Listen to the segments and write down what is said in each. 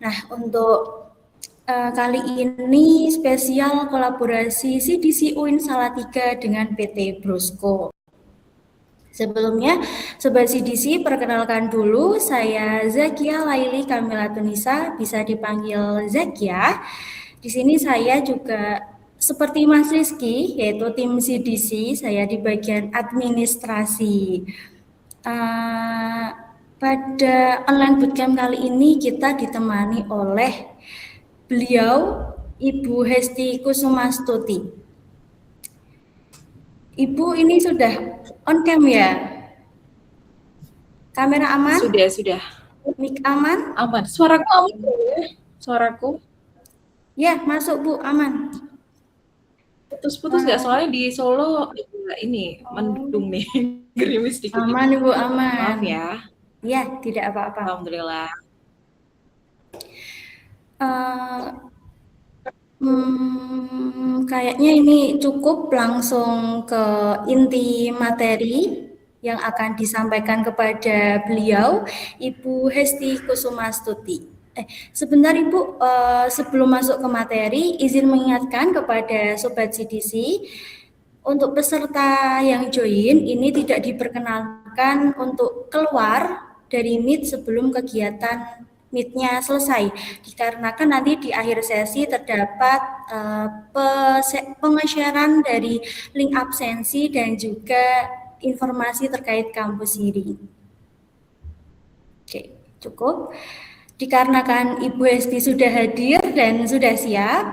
Nah, untuk kali ini spesial kolaborasi CDC UIN Salatiga dengan PT Brosco. Sebelumnya, Sobat CDC, perkenalkan dulu, saya Zakia Laili Kamila Tunisa, bisa dipanggil Zakia. Di sini saya juga seperti Mas Rizky, yaitu tim CDC, saya di bagian administrasi. Pada online bootcamp kali ini kita ditemani oleh beliau, Ibu Hesti Kusumastuti. Ibu ini sudah on cam ya? Kamera aman? Sudah. Mic aman? Aman. Suaraku aman ya? Suaraku? Ya, masuk Bu, aman. Putus-putus nggak? Soalnya di Solo ini mendung nih, gerimis dikit. Aman Ibu, aman. Maaf ya. Ya, tidak apa-apa. Alhamdulillah. Kayaknya ini cukup langsung ke inti materi yang akan disampaikan kepada beliau, Ibu Hesti Kusumastuti. Sebentar Ibu, sebelum masuk ke materi, izin mengingatkan kepada Sobat CDC, untuk peserta yang join ini tidak diperkenalkan untuk keluar dari Meet sebelum kegiatan Meet-nya selesai, dikarenakan nanti di akhir sesi terdapat penge-sharean dari link absensi dan juga informasi terkait kampus ini. Oke, cukup. Dikarenakan Ibu Hesti sudah hadir dan sudah siap,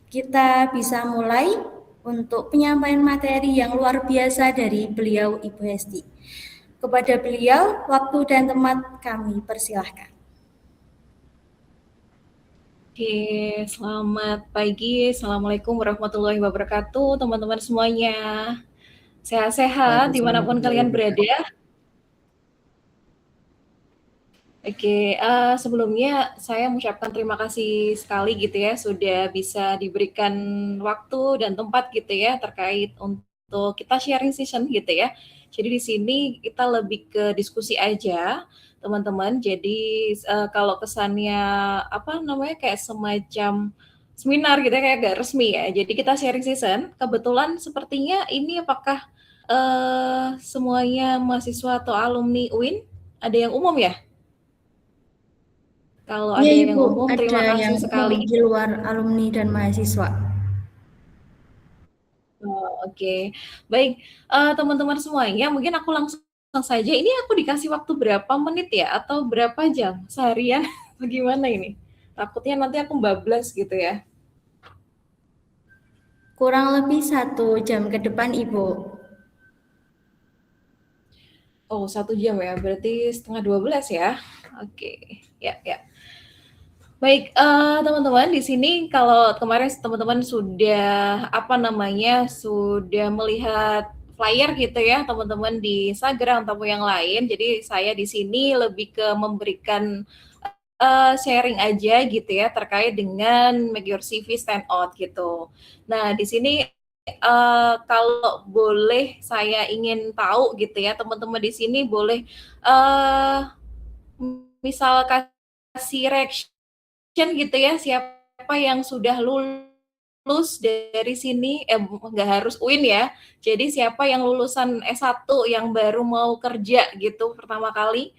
kita bisa mulai untuk penyampaian materi yang luar biasa dari beliau Ibu Hesti. Kepada beliau, waktu dan tempat kami persilahkan. Oke, selamat pagi. Assalamualaikum warahmatullahi wabarakatuh, teman-teman semuanya. Sehat-sehat dimanapun kalian berada. Oke, sebelumnya saya mengucapkan terima kasih sekali gitu ya sudah bisa diberikan waktu dan tempat gitu ya terkait untuk kita sharing session gitu ya. Jadi di sini kita lebih ke diskusi aja, teman-teman. Jadi kalau kesannya apa namanya kayak semacam seminar gitu ya, kayak gak resmi ya. Jadi kita sharing session. Kebetulan sepertinya ini apakah semuanya mahasiswa atau alumni UIN? Ada yang umum ya? Kalau ada yang umum, terima kasih sekali. Di luar alumni dan mahasiswa. Oke. Baik, teman-teman semuanya, mungkin aku langsung saja. Ini aku dikasih waktu berapa menit ya? Atau berapa jam? Seharian? Bagaimana ini? Takutnya nanti aku bablas gitu ya. Kurang lebih 1 jam ke depan, Ibu. Oh, 1 jam ya. Berarti setengah 12 ya. Oke. Ya. Baik, teman-teman, di sini kalau kemarin teman-teman sudah sudah melihat flyer gitu ya, teman-teman di Instagram ataupun yang lain. Jadi saya di sini lebih ke memberikan sharing aja gitu ya terkait dengan make your CV stand out gitu. Nah, di sini kalau boleh saya ingin tahu gitu ya, teman-teman di sini boleh misal kasih reaction gitu ya, siapa yang sudah lulus dari sini, nggak harus UIN ya, jadi siapa yang lulusan S1 yang baru mau kerja gitu pertama kali,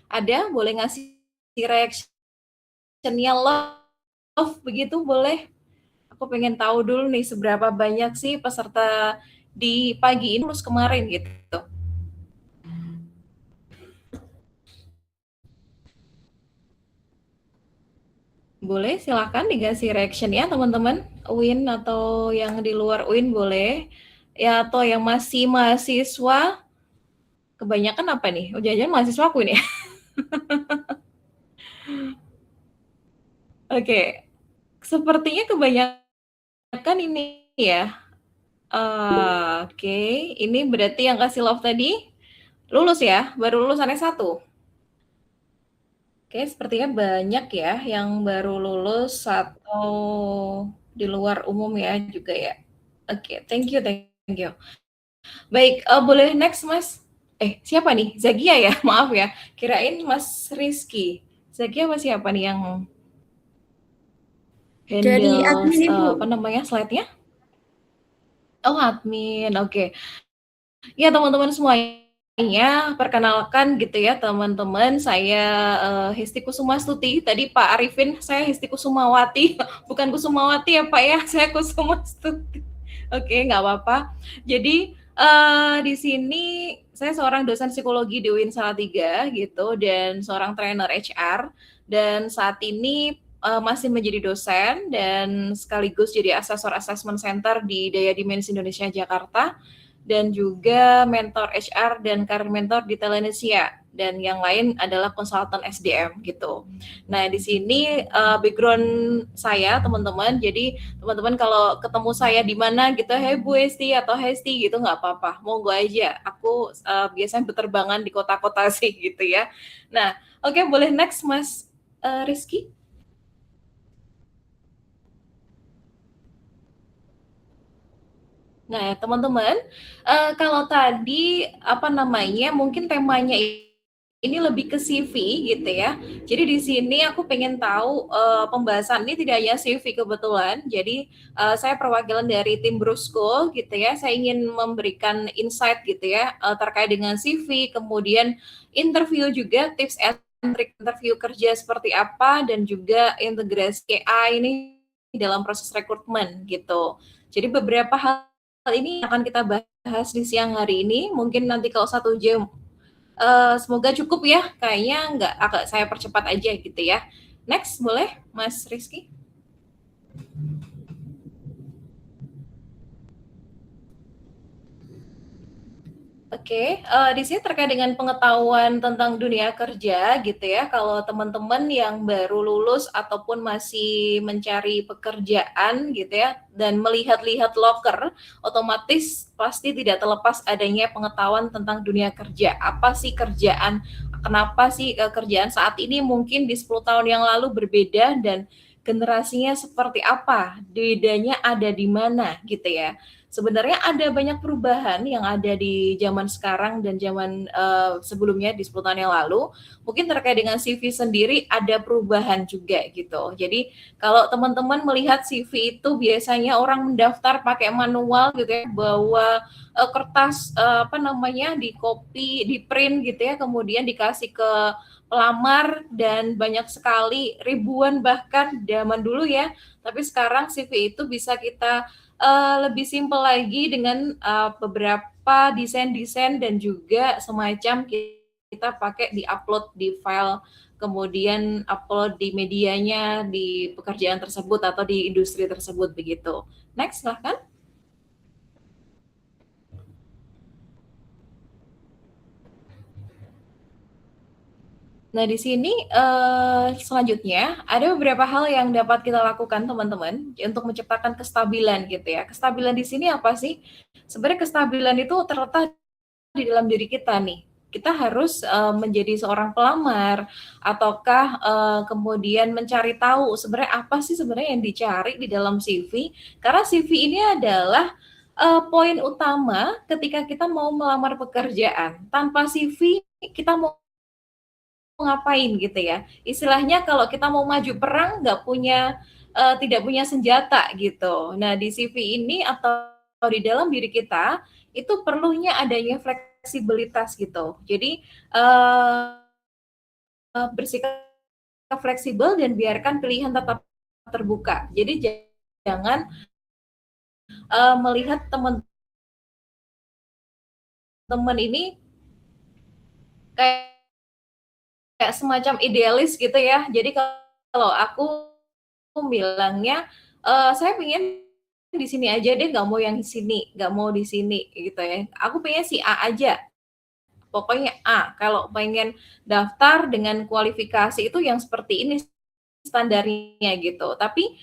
ada? Boleh ngasih reaction-nya love begitu boleh? Aku pengen tahu dulu nih seberapa banyak sih peserta di pagi ini lulus kemarin gitu. Boleh, silakan dikasih reaction ya teman-teman. UIN atau yang di luar UIN boleh. Ya, atau yang masih mahasiswa. Kebanyakan apa nih? Oh, jangan-jangan mahasiswa aku ini. Oke. Sepertinya kebanyakan ini ya. Oke, ini berarti yang kasih love tadi lulus ya? Baru lulusan S1? Oke, sepertinya banyak ya yang baru lulus atau di luar umum ya juga ya. Oke, thank you. Baik, boleh next Mas? Siapa nih? Zakia ya? Maaf ya, kirain Mas Rizky. Zaki apa siapa nih yang Dari handle admin Ibu. apa namanya slide-nya? Oh, admin. Oke. Ya, teman-teman semuanya, perkenalkan gitu ya, teman-teman. Saya Hesti Kusumastuti. Tadi Pak Arifin, saya Hesti Kusumawati, bukan Kusumawati ya Pak ya, saya Kusumastuti. Oke, nggak apa-apa. Jadi di sini saya seorang dosen psikologi di UIN Salatiga gitu, dan seorang trainer HR. Dan saat ini masih menjadi dosen dan sekaligus jadi asesor assessment center di Daya Dimensi Indonesia Jakarta, dan juga mentor HR dan karir mentor di Telenesia, dan yang lain adalah konsultan SDM gitu. Nah, di sini background saya teman-teman. Jadi teman-teman kalau ketemu saya di mana gitu, hey Bu Hesti atau Hesti gitu, nggak apa-apa, monggo aja. Aku biasanya berterbangan di kota-kota sih gitu ya. Nah, oke, boleh next Mas Rizky. Nah, teman-teman, kalau tadi apa namanya, mungkin temanya ini lebih ke CV gitu ya. Jadi di sini aku pengen tahu pembahasan ini tidak hanya CV kebetulan. Jadi saya perwakilan dari tim Brusco gitu ya. Saya ingin memberikan insight gitu ya terkait dengan CV, kemudian interview juga, tips and trik interview kerja seperti apa, dan juga integrasi AI ini dalam proses rekrutmen gitu. Jadi beberapa hal ini akan kita bahas di siang hari ini. Mungkin nanti kalau 1 jam, semoga cukup ya. Kayaknya nggak, agak saya percepat aja gitu ya. Next, boleh Mas Rizky? Oke, di sini terkait dengan pengetahuan tentang dunia kerja gitu ya. Kalau teman-teman yang baru lulus ataupun masih mencari pekerjaan gitu ya, dan melihat-lihat loker, otomatis pasti tidak terlepas adanya pengetahuan tentang dunia kerja. Apa sih kerjaan? Kenapa sih kerjaan saat ini mungkin di 10 tahun yang lalu berbeda, dan generasinya seperti apa? Bedanya ada di mana gitu ya. Sebenarnya ada banyak perubahan yang ada di zaman sekarang dan zaman sebelumnya di 10 tahun yang lalu. Mungkin terkait dengan CV sendiri ada perubahan juga gitu. Jadi kalau teman-teman melihat CV itu biasanya orang mendaftar pakai manual gitu ya, bawa kertas apa namanya, di copy, di print gitu ya, kemudian dikasih ke pelamar, dan banyak sekali, ribuan bahkan zaman dulu ya. Tapi sekarang CV itu bisa kita lebih simpel lagi dengan beberapa desain-desain, dan juga semacam kita pakai di-upload di file, kemudian upload di medianya, di pekerjaan tersebut atau di industri tersebut begitu. Next, silahkan. Nah, di sini selanjutnya ada beberapa hal yang dapat kita lakukan teman-teman untuk menciptakan kestabilan gitu ya. Kestabilan di sini apa sih? Sebenarnya kestabilan itu terletak di dalam diri kita nih. Kita harus menjadi seorang pelamar, ataukah kemudian mencari tahu sebenarnya apa sih sebenarnya yang dicari di dalam CV. Karena CV ini adalah poin utama ketika kita mau melamar pekerjaan. Tanpa CV kita mau ngapain gitu ya. Istilahnya kalau kita mau maju perang nggak punya tidak punya senjata gitu. Nah, di CV ini atau di dalam diri kita itu perlunya adanya fleksibilitas gitu. Jadi bersikap fleksibel dan biarkan pilihan tetap terbuka. Jadi jangan melihat teman-teman ini kayak semacam idealis gitu ya. Jadi kalau aku bilangnya, saya pengen di sini aja deh, nggak mau yang di sini, nggak mau di sini gitu ya. Aku pengen si A aja, pokoknya A. Kalau pengen daftar dengan kualifikasi itu yang seperti ini standarnya gitu. Tapi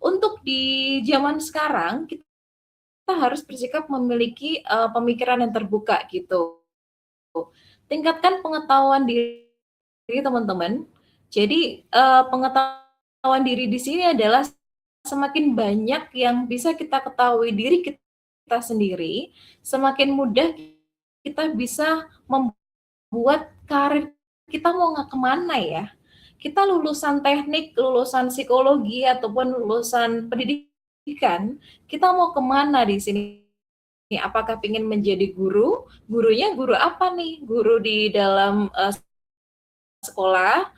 untuk di zaman sekarang kita harus bersikap memiliki pemikiran yang terbuka gitu. Tingkatkan pengetahuan diri teman-teman. Jadi pengetahuan diri di sini adalah semakin banyak yang bisa kita ketahui diri kita sendiri, semakin mudah kita bisa membuat karir kita mau nggak kemana ya. kita lulusan teknik, lulusan psikologi, ataupun lulusan pendidikan, kita mau kemana di sini? Apakah ingin menjadi guru? Gurunya guru apa nih? Guru di dalam sekolah,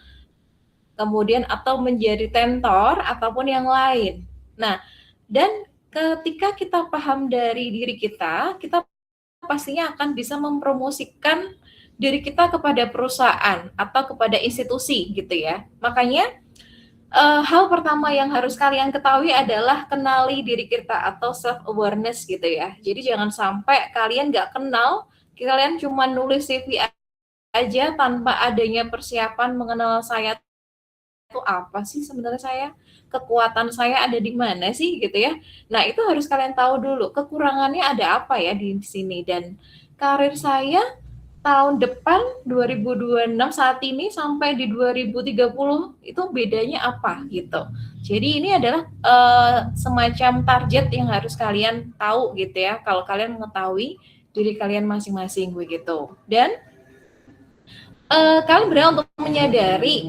kemudian atau menjadi tentor, ataupun yang lain. Nah, dan ketika kita paham dari diri kita pastinya akan bisa mempromosikan diri kita kepada perusahaan atau kepada institusi gitu ya. Makanya hal pertama yang harus kalian ketahui adalah kenali diri kita atau self awareness gitu ya. Jadi jangan sampai kalian nggak kenal, kalian cuma nulis CV aja tanpa adanya persiapan mengenal saya itu apa sih sebenarnya saya, kekuatan saya ada di mana sih gitu ya. Nah, itu harus kalian tahu dulu kekurangannya ada apa ya di sini, dan karir saya tahun depan 2026 saat ini sampai di 2030 itu bedanya apa gitu. Jadi ini adalah semacam target yang harus kalian tahu gitu ya, kalau kalian mengetahui diri kalian masing-masing begitu. Dan kalian benar untuk menyadari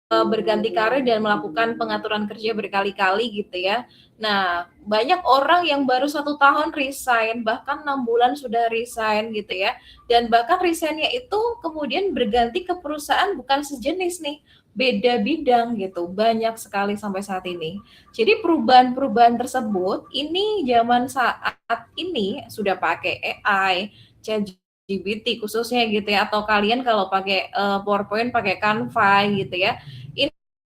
berganti karir dan melakukan pengaturan kerja berkali-kali gitu ya. Nah, banyak orang yang baru 1 tahun resign, bahkan 6 bulan sudah resign gitu ya. Dan bahkan resignnya itu kemudian berganti ke perusahaan bukan sejenis nih, beda bidang gitu. Banyak sekali sampai saat ini. Jadi perubahan-perubahan tersebut ini zaman saat ini sudah pakai AI, ChatGPT khususnya gitu ya, atau kalian kalau pakai PowerPoint pakai Canva gitu ya.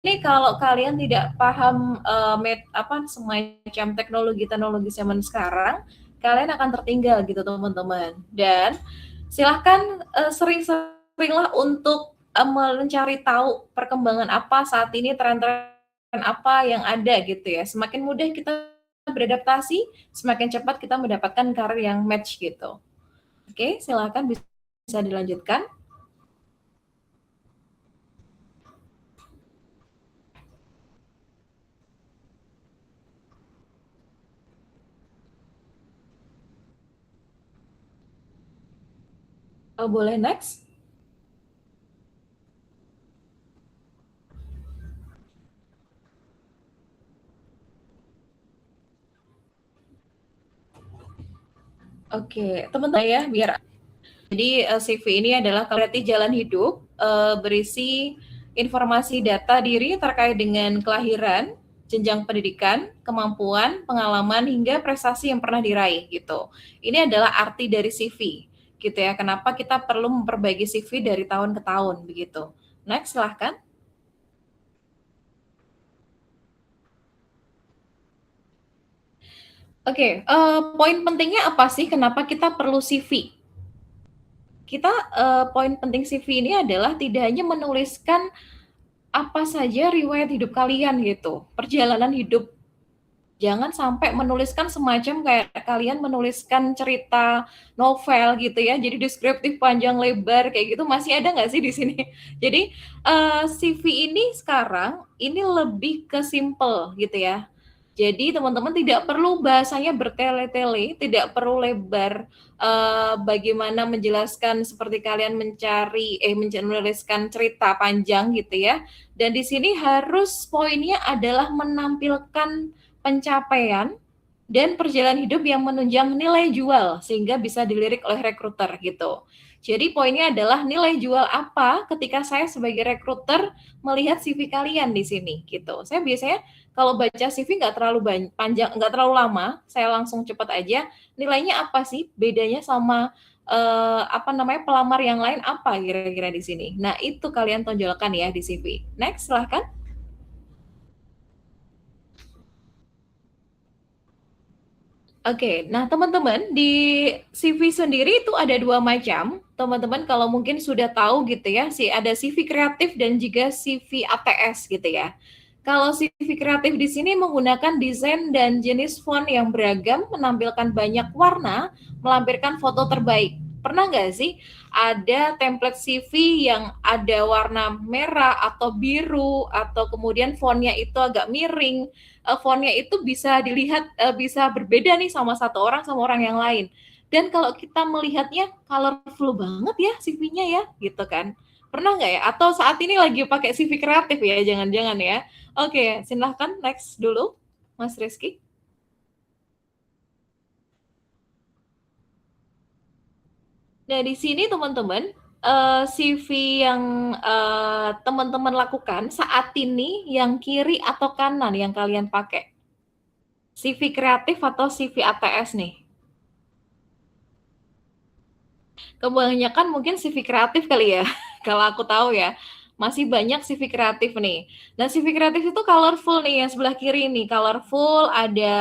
Ini kalau kalian tidak paham semacam teknologi zaman sekarang, kalian akan tertinggal gitu teman-teman. Dan silahkan sering-seringlah untuk mencari tahu perkembangan apa saat ini, tren-tren apa yang ada gitu ya. Semakin mudah kita beradaptasi, semakin cepat kita mendapatkan karir yang match gitu. Oke, silahkan bisa dilanjutkan. Boleh next? Oke, teman-teman ya, biar jadi CV ini adalah berarti jalan hidup, berisi informasi data diri terkait dengan kelahiran, jenjang pendidikan, kemampuan, pengalaman, hingga prestasi yang pernah diraih gitu. Ini adalah arti dari CV gitu ya. Kenapa kita perlu memperbaiki CV dari tahun ke tahun begitu. Next, silahkan. Oke, poin pentingnya apa sih kenapa kita perlu CV? Kita poin penting CV ini adalah tidak hanya menuliskan apa saja riwayat hidup kalian gitu, perjalanan hidup. Jangan sampai menuliskan semacam kayak kalian menuliskan cerita novel gitu ya, jadi deskriptif panjang lebar kayak gitu, masih ada nggak sih di sini? Jadi CV ini sekarang ini lebih ke simple gitu ya. Jadi teman-teman tidak perlu bahasanya bertele-tele, tidak perlu lebar, bagaimana menjelaskan seperti kalian menuliskan cerita panjang gitu ya. Dan di sini harus poinnya adalah menampilkan pencapaian dan perjalanan hidup yang menunjang nilai jual sehingga bisa dilirik oleh rekruter gitu. Jadi poinnya adalah nilai jual apa ketika saya sebagai rekruter melihat CV kalian di sini gitu. Saya biasanya kalau baca CV nggak terlalu panjang, nggak terlalu lama, saya langsung cepat aja. Nilainya apa sih? Bedanya sama pelamar yang lain apa kira-kira di sini? Nah itu kalian tonjolkan ya di CV. Next, silahkan. Oke, nah teman-teman di CV sendiri itu ada 2 macam. Teman-teman kalau mungkin sudah tahu gitu ya, ada CV kreatif dan juga CV ATS gitu ya. Kalau CV kreatif di sini menggunakan desain dan jenis font yang beragam, menampilkan banyak warna, melampirkan foto terbaik. Pernah nggak sih ada template CV yang ada warna merah atau biru atau kemudian fontnya itu agak miring, fontnya itu bisa dilihat bisa berbeda nih sama satu orang sama orang yang lain. Dan kalau kita melihatnya colorful banget ya CV-nya ya, gitu kan. Pernah nggak ya? Atau saat ini lagi pakai CV kreatif ya? Jangan-jangan ya. Oke, silahkan next dulu, Mas Rizky. Nah, di sini teman-teman, CV yang teman-teman lakukan saat ini yang kiri atau kanan yang kalian pakai? CV kreatif atau CV ATS nih? Kebanyakan mungkin CV kreatif kali ya, kalau aku tahu ya. Masih banyak CV kreatif nih. Nah, CV kreatif itu colorful nih, yang sebelah kiri nih, colorful, ada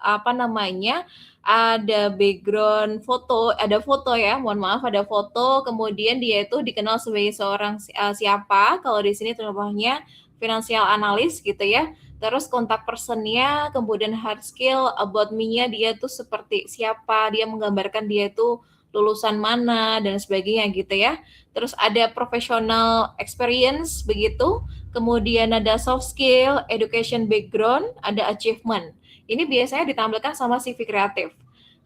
apa namanya, ada background foto, ada foto ya, mohon maaf, ada foto, kemudian dia itu dikenal sebagai seorang siapa, kalau di sini contohnya financial analyst gitu ya. Terus kontak personnya, kemudian hard skill, about me-nya dia tuh seperti siapa, dia menggambarkan dia itu lulusan mana dan sebagainya gitu ya. Terus ada professional experience begitu, kemudian ada soft skill, education background, ada achievement. Ini biasanya ditampilkan sama CV kreatif.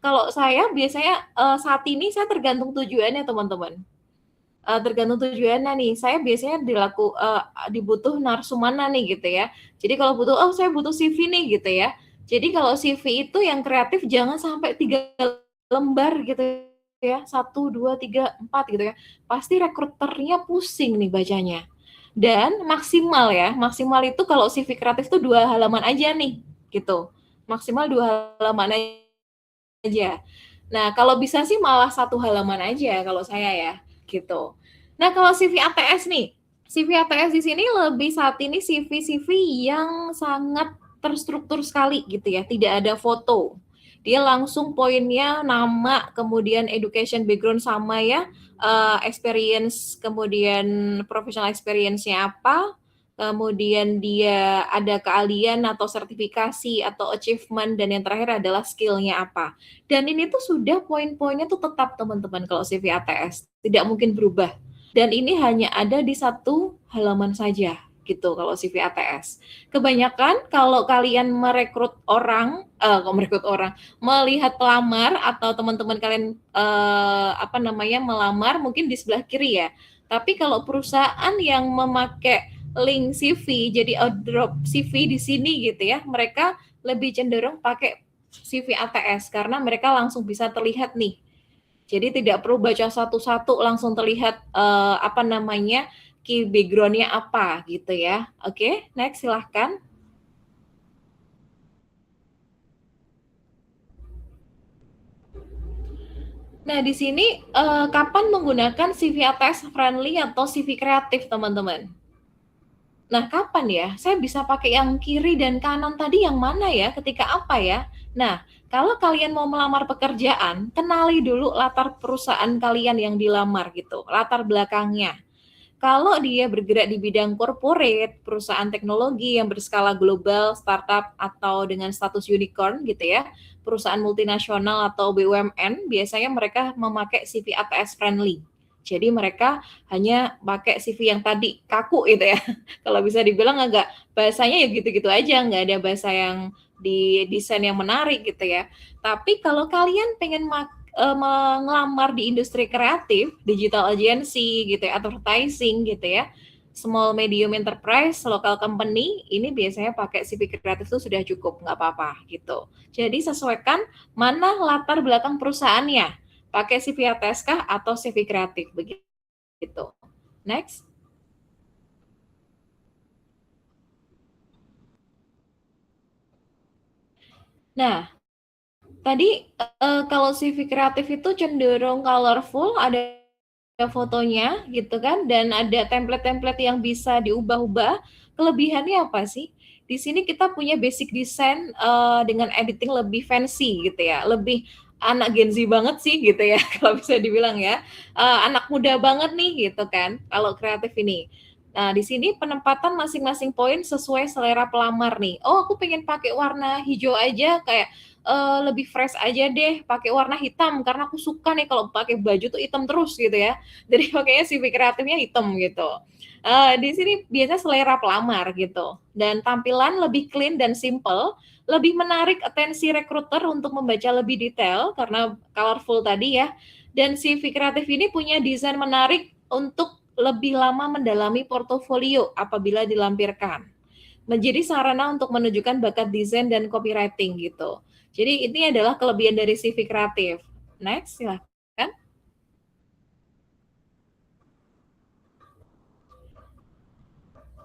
Kalau saya biasanya saat ini saya tergantung tujuannya teman-teman. Tergantung tujuannya nih. Saya biasanya dibutuh narsum mana nih gitu ya. Jadi kalau butuh, oh saya butuh CV nih gitu ya. Jadi kalau CV itu yang kreatif jangan sampai 3 lembar gitu ya, 1, 2, 3, 4 gitu ya. Pasti rekruternya pusing nih bacanya. Dan maksimal ya, maksimal itu kalau CV kreatif itu 2 halaman aja nih gitu. Maksimal 2 halaman aja. Nah, kalau bisa sih malah 1 halaman aja kalau saya ya, gitu. Nah, kalau CV ATS nih, CV ATS di sini lebih saat ini CV-CV yang sangat terstruktur sekali gitu ya, tidak ada foto. Dia langsung poinnya nama, kemudian education background sama ya, experience, kemudian professional experience-nya apa, kemudian dia ada keahlian atau sertifikasi atau achievement, dan yang terakhir adalah skill-nya apa. Dan ini tuh sudah poin-poinnya tuh tetap teman-teman kalau CV ATS, tidak mungkin berubah. Dan ini hanya ada di 1 halaman saja gitu kalau CV ATS. Kebanyakan kalau kalian merekrut orang, melihat pelamar atau teman-teman kalian melamar mungkin di sebelah kiri ya. Tapi kalau perusahaan yang memakai link CV jadi drop CV di sini gitu ya, mereka lebih cenderung pakai CV ATS karena mereka langsung bisa terlihat nih. Jadi tidak perlu baca satu-satu, langsung terlihat key background-nya apa gitu ya. Oke, next silahkan. Nah, di sini kapan menggunakan CV ATS friendly atau CV kreatif, teman-teman? Nah, kapan ya? Saya bisa pakai yang kiri dan kanan tadi yang mana ya? Ketika apa ya? Nah, kalau kalian mau melamar pekerjaan, kenali dulu latar perusahaan kalian yang dilamar gitu, latar belakangnya. Kalau dia bergerak di bidang corporate, perusahaan teknologi yang berskala global, startup atau dengan status unicorn gitu ya, perusahaan multinasional atau BUMN, biasanya mereka memakai CV ATS friendly. Jadi mereka hanya pakai CV yang tadi kaku gitu ya. Kalau bisa dibilang agak bahasanya ya gitu-gitu aja, nggak ada bahasa yang di desain yang menarik gitu ya. Tapi kalau kalian pengen ngelamar di industri kreatif, digital agency gitu ya, advertising gitu ya, small medium enterprise, local company, ini biasanya pakai CV kreatif itu sudah cukup, nggak apa-apa gitu. Jadi sesuaikan mana latar belakang perusahaannya, pakai CV ATS kah atau CV kreatif begitu. Next. Nah, tadi kalau CV kreatif itu cenderung colorful, ada fotonya gitu kan, dan ada template-template yang bisa diubah-ubah. Kelebihannya apa sih? Di sini kita punya basic design dengan editing lebih fancy gitu ya, lebih anak Gen Z banget sih gitu ya kalau bisa dibilang ya. Anak muda banget nih gitu kan kalau kreatif ini. Nah, di sini penempatan masing-masing poin sesuai selera pelamar nih. Oh, aku pengen pakai warna hijau aja, kayak lebih fresh aja deh, pakai warna hitam karena aku suka nih kalau pakai baju tuh hitam terus gitu ya. Jadi makanya CV kreatifnya hitam gitu. Di sini biasanya selera pelamar gitu. Dan tampilan lebih clean dan simple, lebih menarik atensi rekruter untuk membaca lebih detail karena colorful tadi ya. Dan CV kreatif ini punya desain menarik untuk lebih lama mendalami portofolio apabila dilampirkan. Menjadi sarana untuk menunjukkan bakat desain dan copywriting gitu. Jadi ini adalah kelebihan dari CV kreatif. Next, silahkan.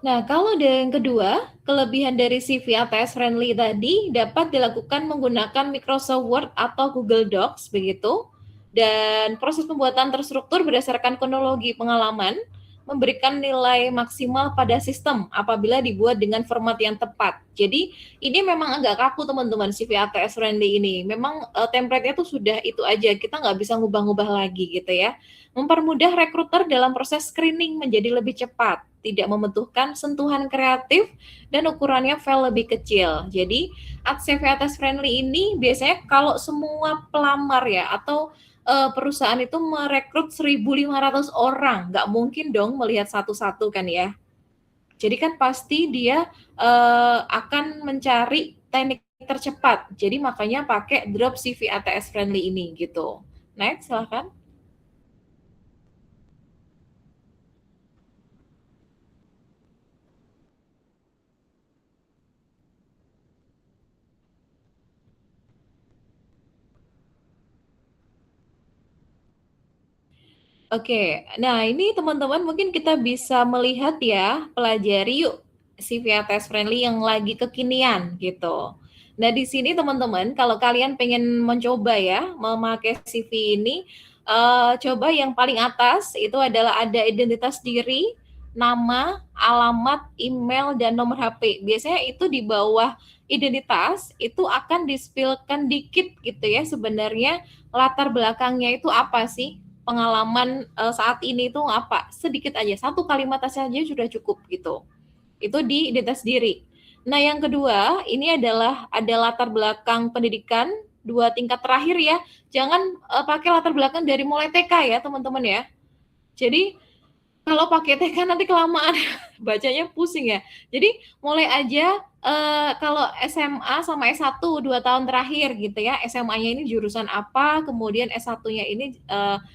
Nah, kalau yang kedua, kelebihan dari CV ATS Friendly tadi dapat dilakukan menggunakan Microsoft Word atau Google Docs begitu. Dan proses pembuatan terstruktur berdasarkan kronologi pengalaman memberikan nilai maksimal pada sistem apabila dibuat dengan format yang tepat. Jadi ini memang agak kaku teman-teman CV ATS Friendly ini. Memang template-nya tuh sudah itu aja, kita nggak bisa ngubah-ngubah lagi gitu ya. Mempermudah rekruter dalam proses screening menjadi lebih cepat, tidak membutuhkan sentuhan kreatif dan ukurannya file lebih kecil. Jadi CV ATS Friendly ini biasanya kalau semua pelamar ya atau perusahaan itu merekrut 1.500 orang, nggak mungkin dong melihat satu-satu kan ya. Jadi kan pasti dia akan mencari teknik tercepat. Jadi makanya pakai drop CV ATS Friendly ini gitu. Next, silahkan. Oke, nah ini teman-teman mungkin kita bisa melihat ya, pelajari yuk CV ATS Friendly yang lagi kekinian gitu. Nah di sini teman-teman, kalau kalian pengen mencoba ya memakai CV ini, coba yang paling atas itu adalah ada identitas diri, nama, alamat, email, dan nomor HP. Biasanya itu di bawah identitas itu akan di-spill-kan dikit gitu ya sebenarnya latar belakangnya itu apa sih? Pengalaman saat ini itu apa? Sedikit aja, satu kalimat saja sudah cukup gitu. Itu di identitas diri. Nah, yang kedua, ini adalah ada latar belakang pendidikan 2 tingkat terakhir ya. Jangan pakai latar belakang dari mulai TK ya, teman-teman ya. Jadi kalau pakai TK nanti kelamaan bacanya pusing ya. Jadi mulai aja kalau SMA sama S1 2 tahun terakhir gitu ya. SMA-nya ini jurusan apa, kemudian S1-nya ini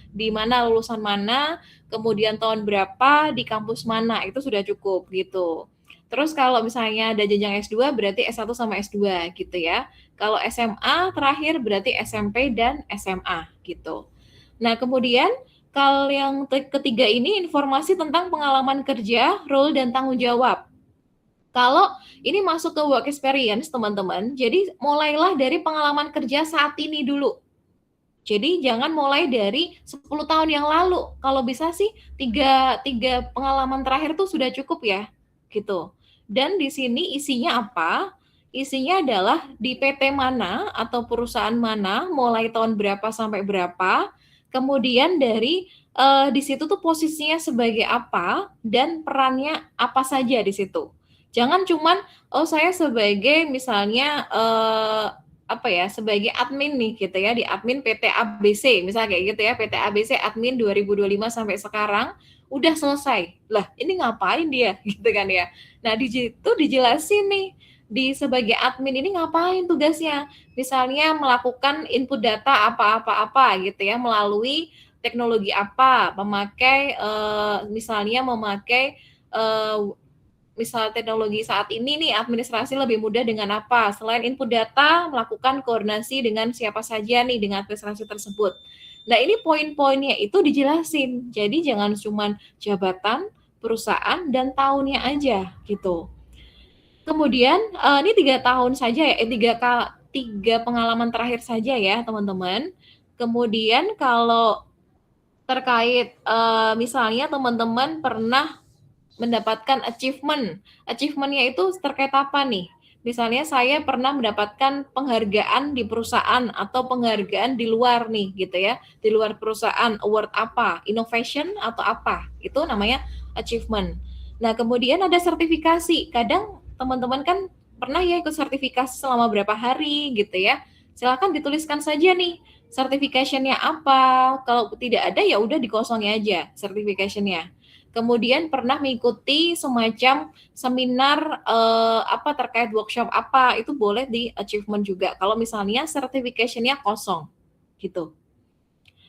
di mana, lulusan mana, kemudian tahun berapa, di kampus mana, itu sudah cukup gitu. Terus kalau misalnya ada jenjang S2 berarti S1 sama S2 gitu ya. Kalau SMA terakhir berarti SMP dan SMA gitu. Nah, kemudian kalau yang ketiga ini informasi tentang pengalaman kerja, role, dan tanggung jawab. Kalau ini masuk ke work experience, teman-teman, jadi mulailah dari pengalaman kerja saat ini dulu. Jadi jangan mulai dari 10 tahun yang lalu. Kalau bisa sih tiga pengalaman terakhir tuh sudah cukup ya, gitu. Dan di sini isinya apa? Isinya adalah di PT mana atau perusahaan mana, mulai tahun berapa sampai berapa, kemudian dari di situ tuh posisinya sebagai apa dan perannya apa saja di situ. Jangan cuman oh saya sebagai misalnya apa ya, sebagai admin nih gitu ya, di admin PT ABC, misalnya kayak gitu ya, PT ABC admin 2025 sampai sekarang, udah selesai. Lah, ini ngapain dia? Gitu kan ya. Nah, di situ dijelasin nih, di sebagai admin ini ngapain tugasnya? Misalnya melakukan input data apa-apa-apa gitu ya, melalui teknologi apa, memakai misalnya memakai misal teknologi saat ini nih administrasi lebih mudah dengan apa? Selain input data, melakukan koordinasi dengan siapa saja nih dengan administrasi tersebut. Nah, ini poin-poinnya itu dijelasin. Jadi jangan cuma jabatan, perusahaan, dan tahunnya aja gitu. Kemudian ini 3 tahun saja ya, tiga pengalaman terakhir saja ya teman-teman. Kemudian kalau terkait misalnya teman-teman pernah mendapatkan achievement. Achievement-nya itu terkait apa nih? Misalnya saya pernah mendapatkan penghargaan di perusahaan atau penghargaan di luar nih gitu ya. Di luar perusahaan, award apa? Innovation atau apa? Itu namanya achievement. Nah, kemudian ada sertifikasi. Kadang teman-teman kan pernah ya ikut sertifikasi selama berapa hari gitu ya. Silakan dituliskan saja nih certification-nya apa. Kalau tidak ada ya udah dikosongin aja certification-nya. Kemudian pernah mengikuti semacam seminar apa terkait workshop apa, itu boleh di achievement juga. Kalau misalnya certification-nya kosong gitu.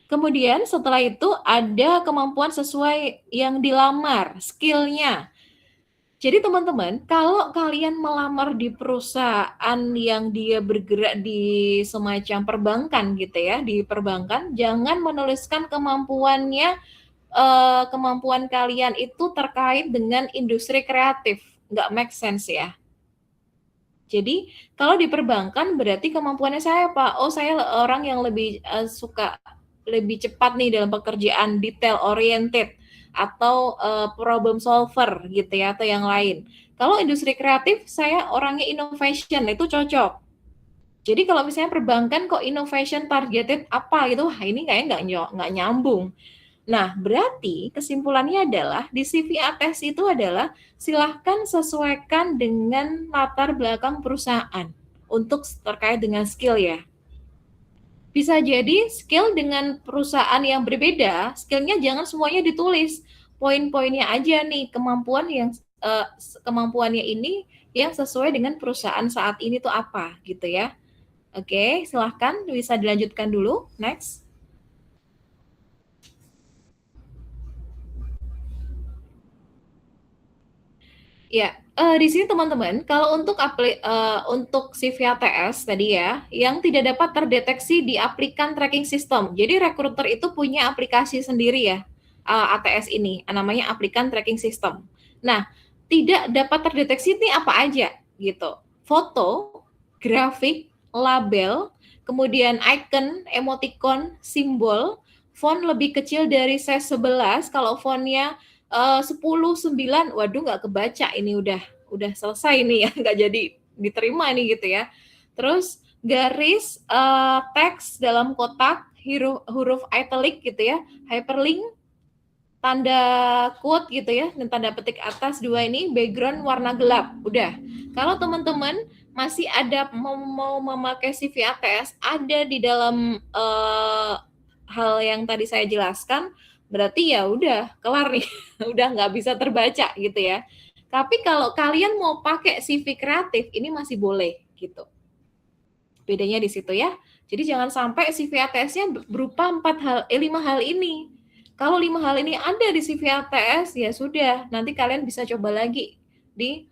Kemudian setelah itu ada kemampuan sesuai yang dilamar, skill-nya. Jadi teman-teman, kalau kalian melamar di perusahaan yang dia bergerak di semacam perbankan gitu ya, di perbankan, jangan menuliskan kemampuan kalian itu terkait dengan industri kreatif, nggak make sense ya. Jadi kalau di perbankan berarti kemampuannya saya apa? Oh saya orang yang lebih suka lebih cepat nih dalam pekerjaan, detail oriented atau problem solver gitu ya atau yang lain. Kalau industri kreatif saya orangnya innovation itu cocok. Jadi kalau misalnya perbankan kok innovation targeted apa gitu, wah ini kayaknya nggak nyambung. Nah, berarti kesimpulannya adalah di CV ATS itu adalah silahkan sesuaikan dengan latar belakang perusahaan untuk terkait dengan skill ya. Bisa jadi skill dengan perusahaan yang berbeda, skillnya jangan semuanya ditulis. Poin-poinnya aja nih, kemampuannya ini yang sesuai dengan perusahaan saat ini tuh apa gitu ya. Oke, silahkan bisa dilanjutkan dulu. Next. Ya, di sini teman-teman, kalau untuk CV ATS tadi ya, yang tidak dapat terdeteksi di aplikan tracking system. Jadi recruiter itu punya aplikasi sendiri ya, ATS ini, namanya aplikan tracking system. Nah, tidak dapat terdeteksi ini apa aja gitu. Foto, grafik, label, kemudian icon, emoticon, simbol, font lebih kecil dari size 11, kalau fontnya 10, 9, waduh nggak kebaca ini udah selesai nih ya, nggak jadi diterima nih gitu ya. Terus garis teks dalam kotak, huruf italic gitu ya, hyperlink, tanda quote gitu ya, dan tanda petik atas dua ini, background warna gelap. Udah. Kalau teman-teman masih ada mau memakai CV ATS, ada di dalam hal yang tadi saya jelaskan, berarti ya udah kelar nih, udah nggak bisa terbaca gitu ya. Tapi kalau kalian mau pakai CV kreatif, ini masih boleh gitu. Bedanya di situ ya. Jadi jangan sampai CV ATS-nya berupa 5 hal ini. Kalau 5 hal ini ada di CV ATS, ya sudah, nanti kalian bisa coba lagi di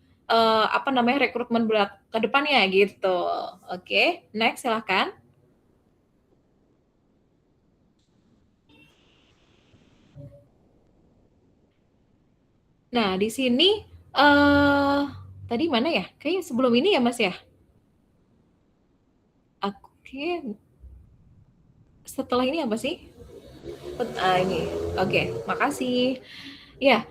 rekrutmen ke depannya gitu. Oke, next silahkan. Nah, di sini tadi mana ya? Kayaknya sebelum ini ya, Mas ya? Oke. Setelah ini apa sih? Ini. Oke, makasih. Ya,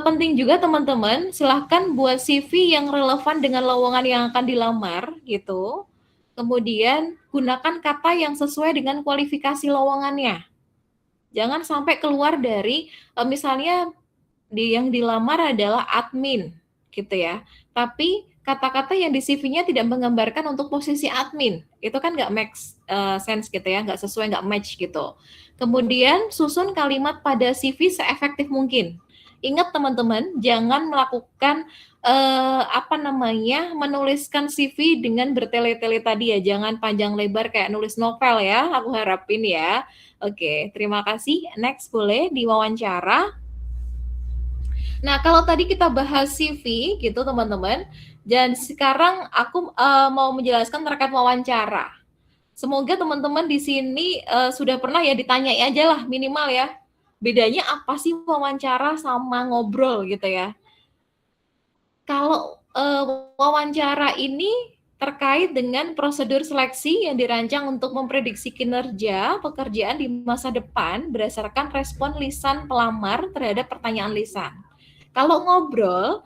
penting juga teman-teman, silahkan buat CV yang relevan dengan lowongan yang akan dilamar gitu. Kemudian gunakan kata yang sesuai dengan kualifikasi lowongannya. Jangan sampai keluar dari misalnya yang dilamar adalah admin gitu ya. Tapi kata-kata yang di CV-nya tidak menggambarkan untuk posisi admin. Itu kan nggak make sense gitu ya, nggak sesuai, nggak match gitu. Kemudian susun kalimat pada CV seefektif mungkin. Ingat teman-teman, jangan melakukan menuliskan CV dengan bertele-tele tadi ya. Jangan panjang lebar kayak nulis novel ya. Aku harapin ya. Oke, terima kasih. Next boleh diwawancara. Nah, kalau tadi kita bahas CV gitu teman-teman, dan sekarang aku mau menjelaskan terkait wawancara. Semoga teman-teman di sini sudah pernah ya ditanyai aja lah minimal ya. Bedanya apa sih wawancara sama ngobrol gitu ya. Kalau wawancara ini terkait dengan prosedur seleksi yang dirancang untuk memprediksi kinerja pekerjaan di masa depan berdasarkan respon lisan pelamar terhadap pertanyaan lisan. Kalau ngobrol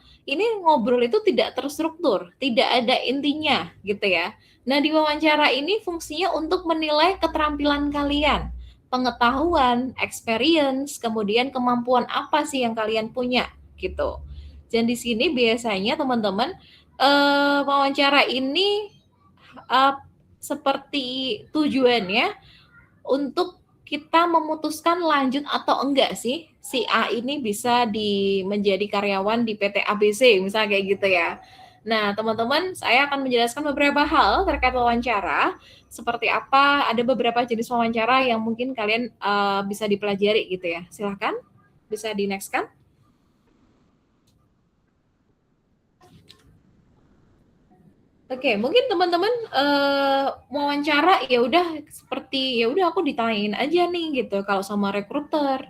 itu tidak terstruktur, tidak ada intinya gitu ya. Nah, di wawancara ini fungsinya untuk menilai keterampilan kalian, pengetahuan, experience, kemudian kemampuan apa sih yang kalian punya gitu. Dan di sini biasanya teman-teman wawancara ini seperti tujuannya untuk kita memutuskan lanjut atau enggak sih si A ini bisa menjadi karyawan di PT ABC misalnya kayak gitu ya. Nah, teman-teman, saya akan menjelaskan beberapa hal terkait wawancara, seperti apa, ada beberapa jenis wawancara yang mungkin kalian bisa dipelajari gitu ya. Silahkan, bisa di next kan? Oke, mungkin teman-teman wawancara ya udah seperti ya udah aku ditanyain aja nih gitu kalau sama rekruter.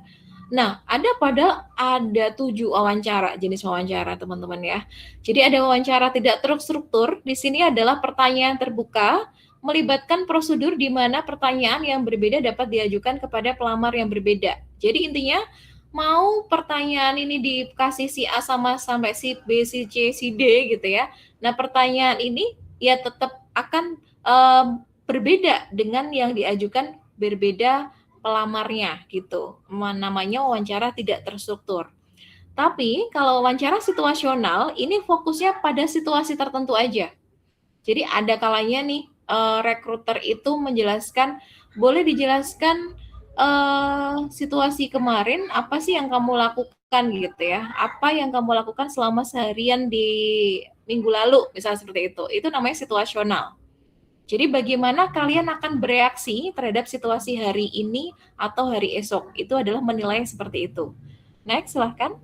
Nah, ada 7 wawancara, jenis wawancara teman-teman ya. Jadi ada wawancara tidak terstruktur, di sini adalah pertanyaan terbuka, melibatkan prosedur di mana pertanyaan yang berbeda dapat diajukan kepada pelamar yang berbeda. Jadi intinya mau pertanyaan ini dikasih si A sama sampai si B, si C, si D gitu ya. Nah, pertanyaan ini ya tetap akan berbeda dengan yang diajukan berbeda pelamarnya gitu. Namanya wawancara tidak terstruktur. Tapi kalau wawancara situasional ini fokusnya pada situasi tertentu aja. Jadi ada kalanya nih rekruter itu menjelaskan, boleh dijelaskan situasi kemarin apa sih yang kamu lakukan gitu ya? Apa yang kamu lakukan selama seharian di minggu lalu, misalnya seperti itu. Itu namanya situasional. Jadi bagaimana kalian akan bereaksi terhadap situasi hari ini atau hari esok. Itu adalah menilai seperti itu. Next, silahkan.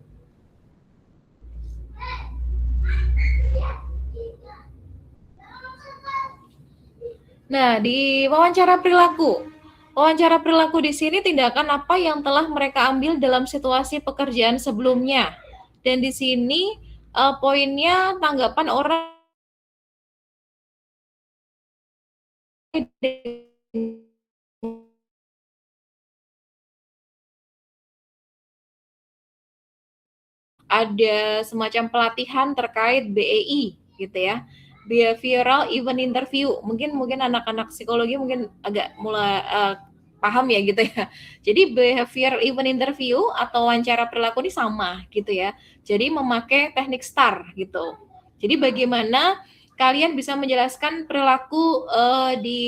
Nah, di wawancara perilaku. Wawancara perilaku di sini tindakan apa yang telah mereka ambil dalam situasi pekerjaan sebelumnya. Dan di sini poinnya tanggapan orang ada semacam pelatihan terkait BEI gitu ya, behavioral event interview. Mungkin anak-anak psikologi mungkin agak mulai paham ya gitu ya. Jadi behavioral event interview atau wawancara perilaku ini sama gitu ya. Jadi memakai teknik STAR gitu. Jadi bagaimana kalian bisa menjelaskan perilaku di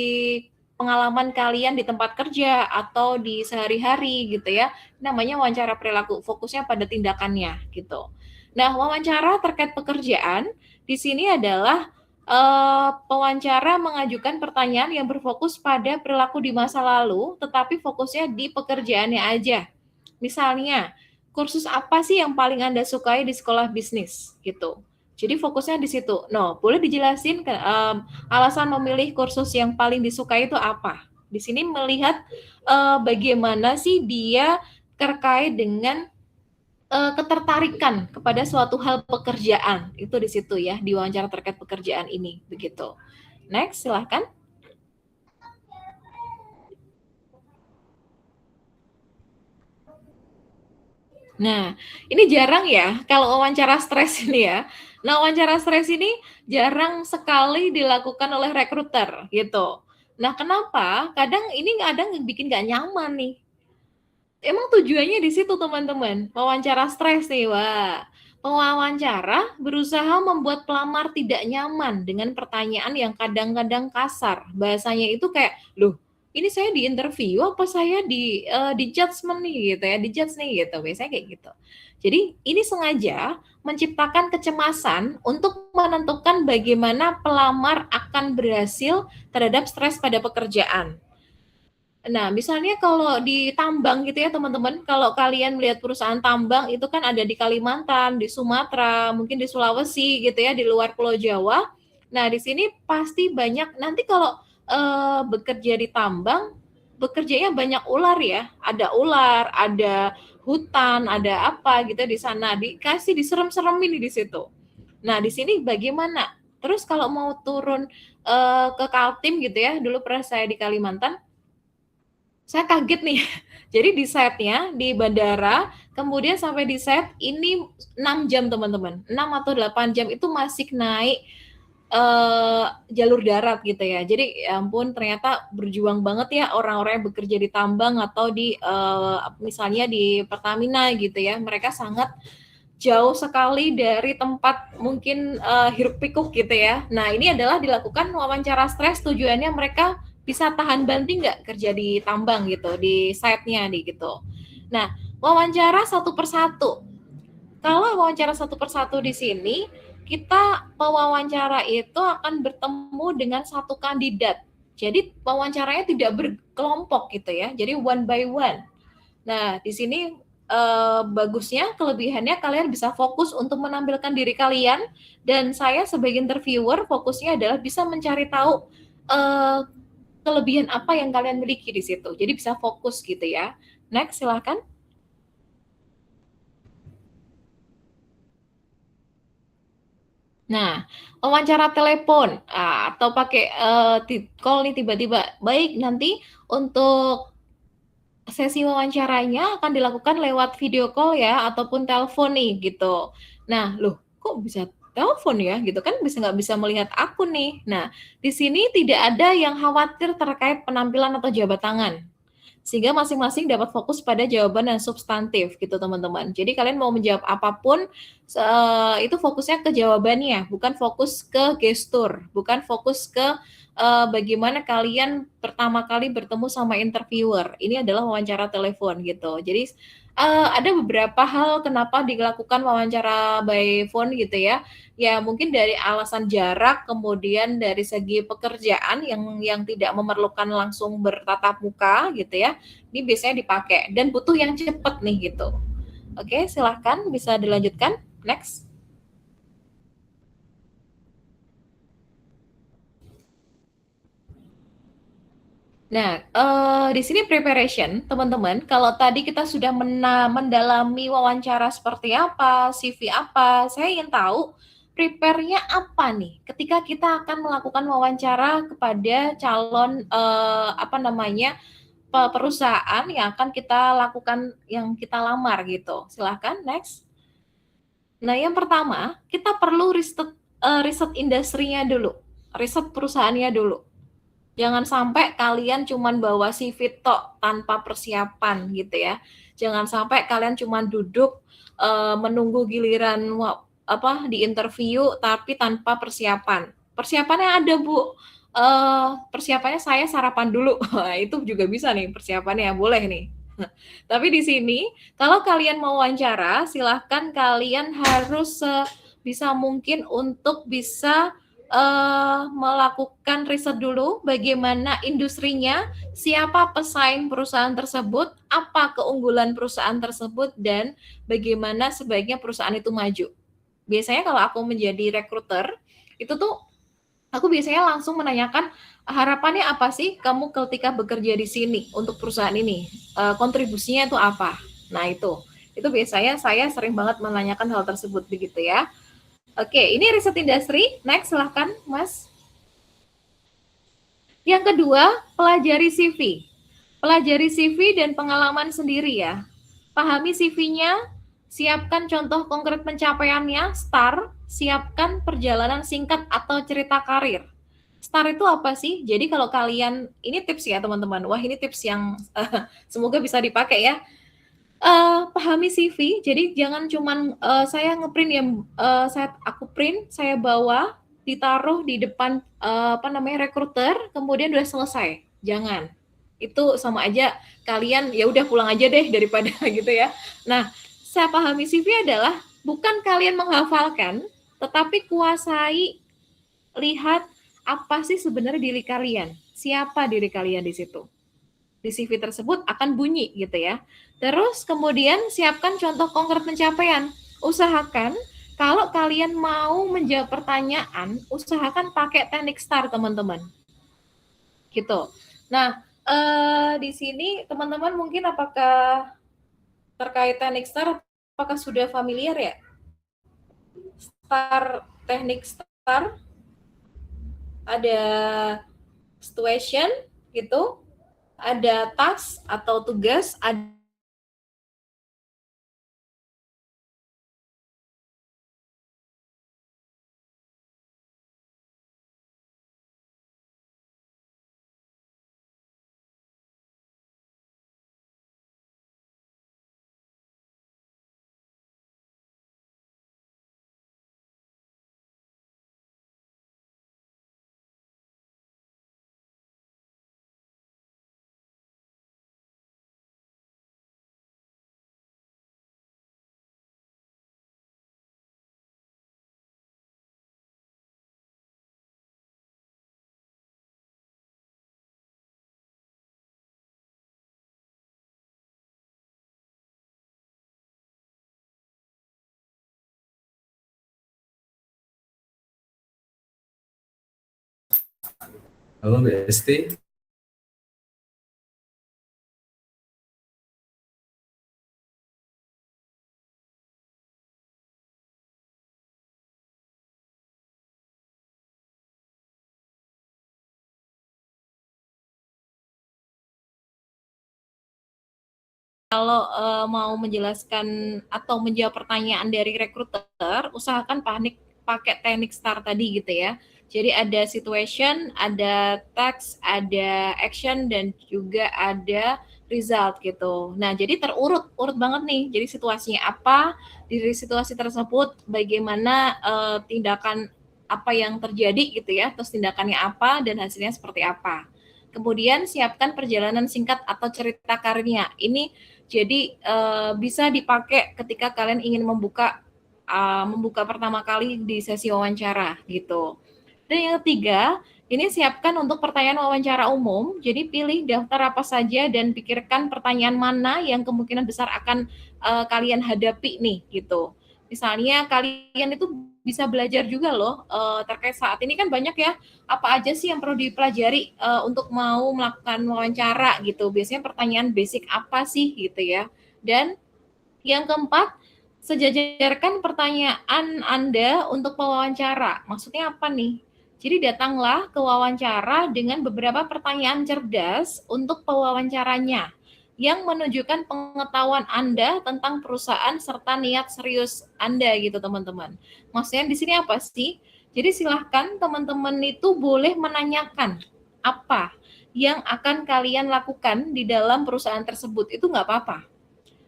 pengalaman kalian di tempat kerja atau di sehari-hari gitu ya, namanya wawancara perilaku, fokusnya pada tindakannya gitu. Nah, wawancara terkait pekerjaan di sini adalah pewawancara mengajukan pertanyaan yang berfokus pada perilaku di masa lalu, tetapi fokusnya di pekerjaannya aja. Misalnya, kursus apa sih yang paling Anda sukai di sekolah bisnis gitu. Jadi fokusnya di situ. No, boleh dijelasin alasan memilih kursus yang paling disukai itu apa? Di sini melihat bagaimana sih dia terkait dengan ketertarikan kepada suatu hal pekerjaan. Itu di situ ya, di wawancara terkait pekerjaan ini begitu. Next, silahkan. Nah, ini jarang ya kalau wawancara stres ini ya. Nah, wawancara stres ini jarang sekali dilakukan oleh rekruter gitu. Nah, kenapa? Kadang bikin nggak nyaman nih. Emang tujuannya di situ teman-teman, wawancara stres nih, wah. Pewawancara berusaha membuat pelamar tidak nyaman dengan pertanyaan yang kadang-kadang kasar. Bahasanya itu kayak, loh, ini saya di interview apa saya di judgement nih gitu ya, di judge nih gitu, biasanya kayak gitu. Jadi ini sengaja menciptakan kecemasan untuk menentukan bagaimana pelamar akan berhasil terhadap stres pada pekerjaan. Nah, misalnya kalau di tambang gitu ya teman-teman, kalau kalian melihat perusahaan tambang itu kan ada di Kalimantan, di Sumatera, mungkin di Sulawesi gitu ya, di luar Pulau Jawa. Nah, di sini pasti banyak nanti kalau bekerja di tambang, bekerjanya banyak ular ya. Ada ular, ada hutan, ada apa gitu di sana. Dikasih diserem-seremin di situ. Nah, di sini bagaimana? Terus kalau mau turun ke Kaltim gitu ya, dulu pernah saya di Kalimantan, saya kaget nih. Jadi di setnya di bandara, kemudian sampai di set ini 6 jam teman-teman. 6 atau 8 jam itu masih naik jalur darat gitu ya. Jadi ya ampun ternyata berjuang banget ya orang-orang yang bekerja di tambang atau di misalnya di Pertamina gitu ya. Mereka sangat jauh sekali dari tempat mungkin hiruk pikuk gitu ya. Nah, ini adalah dilakukan wawancara stres, tujuannya mereka bisa tahan banting nggak kerja di tambang gitu, di site-nya nih gitu. Nah, wawancara satu persatu. Kalau wawancara satu persatu di sini, kita pewawancara itu akan bertemu dengan satu kandidat. Jadi wawancaranya tidak berkelompok gitu ya. Jadi one by one. Nah, di sini bagusnya, kelebihannya kalian bisa fokus untuk menampilkan diri kalian, dan saya sebagai interviewer fokusnya adalah bisa mencari tahu eh, kelebihan apa yang kalian miliki di situ. Jadi bisa fokus gitu ya. Next, silahkan. Nah, wawancara telepon atau pakai call nih tiba-tiba. Baik, nanti untuk sesi wawancaranya akan dilakukan lewat video call ya ataupun telepon nih gitu. Nah, loh kok bisa telepon ya gitu kan nggak bisa melihat aku nih. Nah, di sini tidak ada yang khawatir terkait penampilan atau jabat tangan, sehingga masing-masing dapat fokus pada jawaban yang substantif gitu teman-teman. Jadi kalian mau menjawab apapun itu fokusnya ke jawabannya, bukan fokus ke gestur, bukan fokus ke bagaimana kalian pertama kali bertemu sama interviewer. Ini adalah wawancara telepon gitu. Jadi ada beberapa hal kenapa dilakukan wawancara by phone gitu ya. Ya mungkin dari alasan jarak, kemudian dari segi pekerjaan yang tidak memerlukan langsung bertatap muka gitu ya. Ini biasanya dipakai dan butuh yang cepat nih gitu. Oke, silahkan bisa dilanjutkan. Next. Nah, di sini preparation, teman-teman. Kalau tadi kita sudah mendalami wawancara seperti apa, CV apa, saya ingin tahu prepare-nya apa nih ketika kita akan melakukan wawancara kepada calon apa namanya perusahaan yang akan kita lakukan, yang kita lamar gitu. Silahkan, next. Nah, yang pertama kita perlu riset industrinya dulu, riset perusahaannya dulu. Jangan sampai kalian cuman bawa CV tok tanpa persiapan gitu ya. Jangan sampai kalian cuman duduk menunggu giliran apa di interview tapi tanpa persiapan. Persiapannya ada, Bu. Persiapannya saya sarapan dulu. Itu juga bisa nih persiapannya, boleh nih. Tapi di sini kalau kalian mau wawancara, silahkan kalian harus bisa mungkin untuk bisa melakukan riset dulu bagaimana industrinya, siapa pesaing perusahaan tersebut, apa keunggulan perusahaan tersebut, dan bagaimana sebaiknya perusahaan itu maju. Biasanya kalau aku menjadi recruiter, itu tuh aku biasanya langsung menanyakan harapannya apa sih kamu ketika bekerja di sini untuk perusahaan ini, kontribusinya itu apa. Nah itu biasanya saya sering banget menanyakan hal tersebut begitu ya. Oke, ini riset industri. Next, silahkan, Mas. Yang kedua, pelajari CV. Pelajari CV dan pengalaman sendiri ya. Pahami CV-nya, siapkan contoh konkret pencapaiannya, STAR, siapkan perjalanan singkat atau cerita karir. STAR itu apa sih? Jadi kalau kalian, ini tips ya teman-teman, wah ini tips yang semoga bisa dipakai ya. Pahami CV, jadi jangan cuman saya ngeprint yang aku print, saya bawa, ditaruh di depan apa namanya recruiter, kemudian udah selesai. Jangan. Itu sama aja kalian ya udah pulang aja deh daripada gitu ya. Nah, saya pahami CV adalah bukan kalian menghafalkan, tetapi kuasai, lihat apa sih sebenarnya diri kalian, siapa diri kalian di situ. Di CV tersebut akan bunyi gitu ya. Terus kemudian siapkan contoh konkret pencapaian. Usahakan kalau kalian mau menjawab pertanyaan, usahakan pakai teknik STAR teman-teman. Gitu. Nah, di sini teman-teman mungkin apakah terkait teknik STAR apakah sudah familiar ya? STAR, teknik STAR ada situation gitu, ada task atau tugas, ada Halo Mbak Esti. Kalau mau menjelaskan atau menjawab pertanyaan dari rekruter, usahakan pakai teknik STAR tadi gitu ya. Jadi ada situation, ada text, ada action, dan juga ada result gitu. Nah, jadi urut banget nih. Jadi situasinya apa, di situasi tersebut bagaimana tindakan apa yang terjadi gitu ya, terus tindakannya apa, dan hasilnya seperti apa. Kemudian siapkan perjalanan singkat atau cerita karirnya. Ini jadi bisa dipakai ketika kalian ingin membuka pertama kali di sesi wawancara gitu. Dan yang ketiga, ini siapkan untuk pertanyaan wawancara umum. Jadi pilih daftar apa saja dan pikirkan pertanyaan mana yang kemungkinan besar akan kalian hadapi nih gitu. Misalnya kalian itu bisa belajar juga loh terkait saat ini kan banyak ya apa aja sih yang perlu dipelajari untuk mau melakukan wawancara gitu. Biasanya pertanyaan basic apa sih gitu ya. Dan yang keempat, sejajarkan pertanyaan Anda untuk pewawancara. Maksudnya apa nih? Jadi datanglah ke wawancara dengan beberapa pertanyaan cerdas untuk pewawancaranya yang menunjukkan pengetahuan Anda tentang perusahaan serta niat serius Anda gitu teman-teman. Maksudnya di sini apa sih? Jadi silahkan teman-teman itu boleh menanyakan apa yang akan kalian lakukan di dalam perusahaan tersebut. Itu nggak apa-apa.